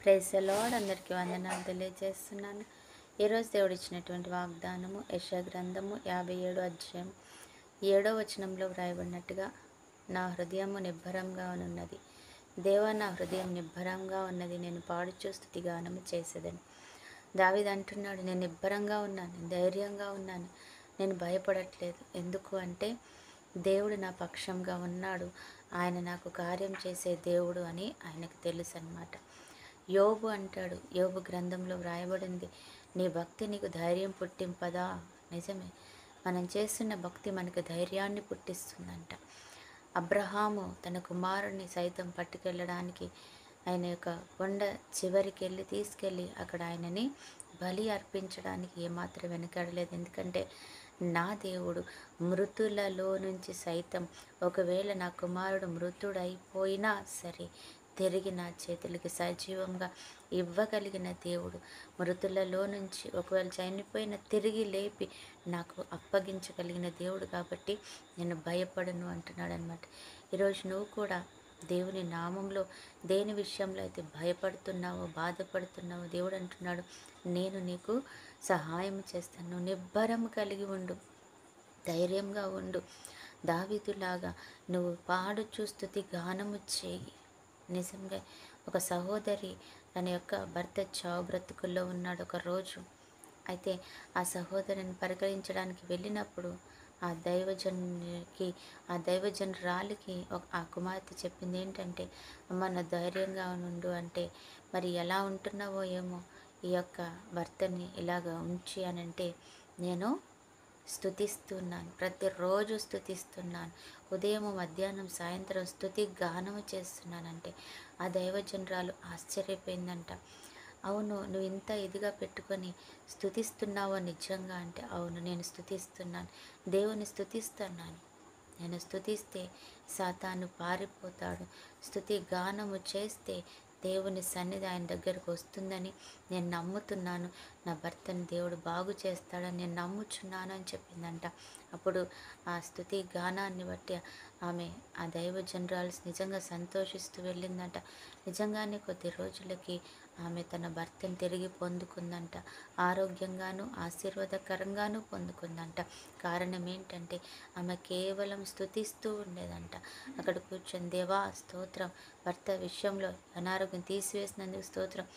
Praise the lord. అందరికీ వందనాలు తెలియజేస్తున్నాను. ఈరోజు దేవుడు ఇచ్చినటువంటి వాగ్దానము యెషయా గ్రంథము 57 అధ్యాయం 7వ వచనంలో వ్రాయబడినట్టుగా, నా హృదయము నిబ్బరంగా ఉన్నది. దేవా, నా హృదయం నిబ్బరంగా ఉన్నది, నేను పాడుచూ స్తుతిగానము చేసేదని. దావీదు అంటున్నాడు, నేను నిబ్బరంగా ఉన్నాను, నేను ధైర్యంగా ఉన్నాను, నేను భయపడట్లేదు. ఎందుకు అంటే దేవుడు నా పక్షంగా ఉన్నాడు, ఆయన నాకు కార్యం చేసే దేవుడు అని ఆయనకు తెలుసు అన్నమాట. యోబు అంటాడు, యోబు గ్రంథంలో వ్రాయబడింది, నీ భక్తి నీకు ధైర్యం పుట్టింపదా. నిజమే, మనం చేస్తున్న భక్తి మనకు ధైర్యాన్ని పుట్టిస్తుందంట. అబ్రహాము తన కుమారుడిని సైతం పట్టుకెళ్ళడానికి ఆయన యొక్క కొండ చివరికి తీసుకెళ్ళి అక్కడ ఆయనని బలి అర్పించడానికి ఏమాత్రం వెనకాడలేదు. ఎందుకంటే నా దేవుడు మృతులలో నుంచి సైతం, ఒకవేళ నా కుమారుడు మృతుడైపోయినా సరే తిరిగి నా చేతులకి సజీవంగా ఇవ్వగలిగిన దేవుడు, మృతులలో నుంచి ఒకవేళ చనిపోయిన తిరిగి లేపి నాకు అప్పగించగలిగిన దేవుడు కాబట్టి నేను భయపడను అంటున్నాడు అనమాట. ఈరోజు నువ్వు కూడా దేవుని నామంలో దేని విషయంలో అయితే భయపడుతున్నావో, బాధపడుతున్నావో, దేవుడు అంటున్నాడు, నేను నీకు సహాయం చేస్తాను. నువ్వు నిబ్బరం కలిగి ఉండు, ధైర్యంగా ఉండు. దావీదులాగా నువ్వు పాడుచూ స్తుతి గానము చేయి. నిజంగా ఒక సహోదరి తన యొక్క భర్త చావు బ్రతుకుల్లో ఉన్నాడు ఒక రోజు. అయితే ఆ సహోదరిని పరిగణించడానికి వెళ్ళినప్పుడు ఆ దైవజనురాలికి ఆ కుమార్తె చెప్పింది ఏంటంటే, అమ్మ నా ధైర్యంగా ఉండు అంటే, మరి ఎలా ఉంటున్నావో ఏమో ఈ యొక్క భర్తని ఇలాగ ఉంచి అనంటే, నేను స్తుతిస్తున్నాను, ప్రతిరోజు స్తుతిస్తున్నాను, ఉదయం మధ్యాహ్నం సాయంత్రం స్తుతి గానము చేస్తున్నానంటే ఆ దైవజనరాలు ఆశ్చర్యపోయిందంట. అవును, నువ్వు ఇంత ఇదిగా పెట్టుకొని స్తుతిస్తున్నావో నిజంగా అంటే, అవును నేను స్తుతిస్తున్నాను, దేవుని స్తుతిస్తున్నాను. నేను స్తుతిస్తే సాతాను పారిపోతాడు, స్తుతి గానము చేస్తే దేవుని సన్నిధి ఆయన దగ్గరకు వస్తుందని నేను నమ్ముతున్నాను, నా భర్తని దేవుడు బాగు చేస్తాడని నేను నమ్ముచున్నాను అని చెప్పిందంట. అప్పుడు ఆ స్తుతి గానాన్ని బట్టి ఆమె ఆ దైవజనరాలు నిజంగా సంతోషిస్తూ వెళ్ళిందంట. నిజంగానే కొద్ది రోజులకి ఆమె తన భర్తను తిరిగి పొందుకుందంట, ఆరోగ్యంగాను ఆశీర్వాదకరంగాను పొందుకుందంట. కారణం ఏంటంటే ఆమె కేవలం స్తుతిస్తూ ఉండేదంట. అక్కడ కూర్చొని, దేవా స్తోత్రం, భర్త విషయంలో అనారోగ్యం తీసివేసినందుకు స్తోత్రం,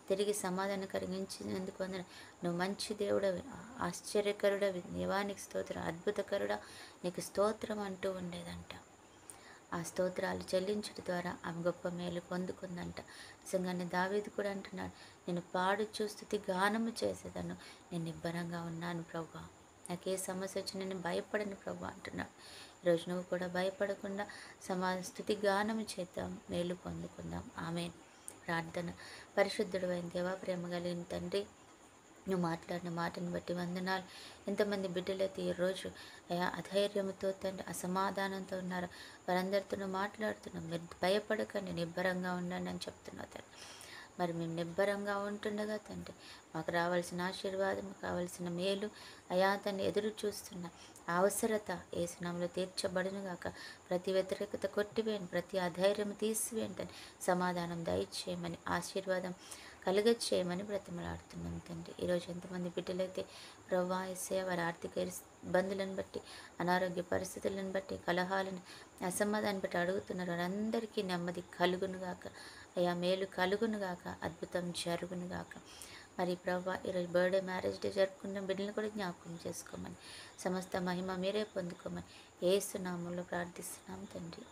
తిరిగి సమాధానం కలిగించినందుకు వందన, నువ్వు మంచి దేవుడవి, ఆశ్చర్యకరుడవి, దేవానికి స్తోత్రం, అద్భుతకరుడా నీకు స్తోత్రం అంటూ ఉండేదంట. ఆ స్తోత్రాలు చెల్లించడం ద్వారా ఆమె గొప్ప మేలు పొందుకుందంట. నిజంగానే దావీదు కూడా అంటున్నాడు, నేను పాడుచూ స్తుతి గానము చేసేదను, నేను నిబ్బరంగా ఉన్నాను ప్రభువా, నాకే సమస్య వచ్చి నేను భయపడను ప్రభు అంటున్నాడు. ఈరోజు నువ్వు కూడా భయపడకుండా స్తుతి గానము చేద్దాం, మేలు పొందుకుందాం. ఆమేన్. ప్రార్థన. పరిశుద్ధుడు అయిన దేవా, ప్రేమ కలిగిన తండ్రి, నువ్వు మాట్లాడిన మాటను బట్టి వందనాలు. ఎంతమంది బిడ్డలైతే ఈరోజు అధైర్యంతో తండ్రి అసమాధానంతో ఉన్నారు, వారందరితో మాట్లాడుతున్నాం, మీరు భయపడకండి, నిబ్బరంగా ఉండండి అని చెప్తున్నావు తండ్రి. మరి మేము నిబ్బరంగా ఉంటుండగా తండ్రి, మాకు రావాల్సిన ఆశీర్వాదం, కావాల్సిన మేలు అయా తండ్రి ఎదురు చూస్తున్న అవసరత ఏసునామములో తీర్చబడును గాక. ప్రతి వ్యతిరేకత కొట్టివేయండి, ప్రతి అధైర్యం తీసివేయండి తండ్రి, సమాధానం దయచేయమని, ఆశీర్వాదం కలుగచేయమని బ్రతిమలాడుతున్నాం తండ్రి. ఈరోజు ఎంతమంది బిడ్డలైతే ప్రవ్వా యేసయ్య వారి ఆర్థిక ఇబ్బందులను బట్టి, అనారోగ్య పరిస్థితులను బట్టి, కలహాలను, అసమాధాన్ని బట్టి అడుగుతున్నారు, వారందరికీ నెమ్మది కలుగునుగాక, అయా మేలు కలుగునుగాక, అద్భుతం జరుగునుగాక. మరి ప్రవ్వా ఈరోజు బర్త్డే, మ్యారేజ్ డే జరుపుకున్న బిడ్డలను కూడా జ్ఞాపకం చేసుకోమని, సమస్త మహిమ మీరే పొందుకోమని యేసు నామములో ప్రార్థిస్తున్నాం తండ్రి.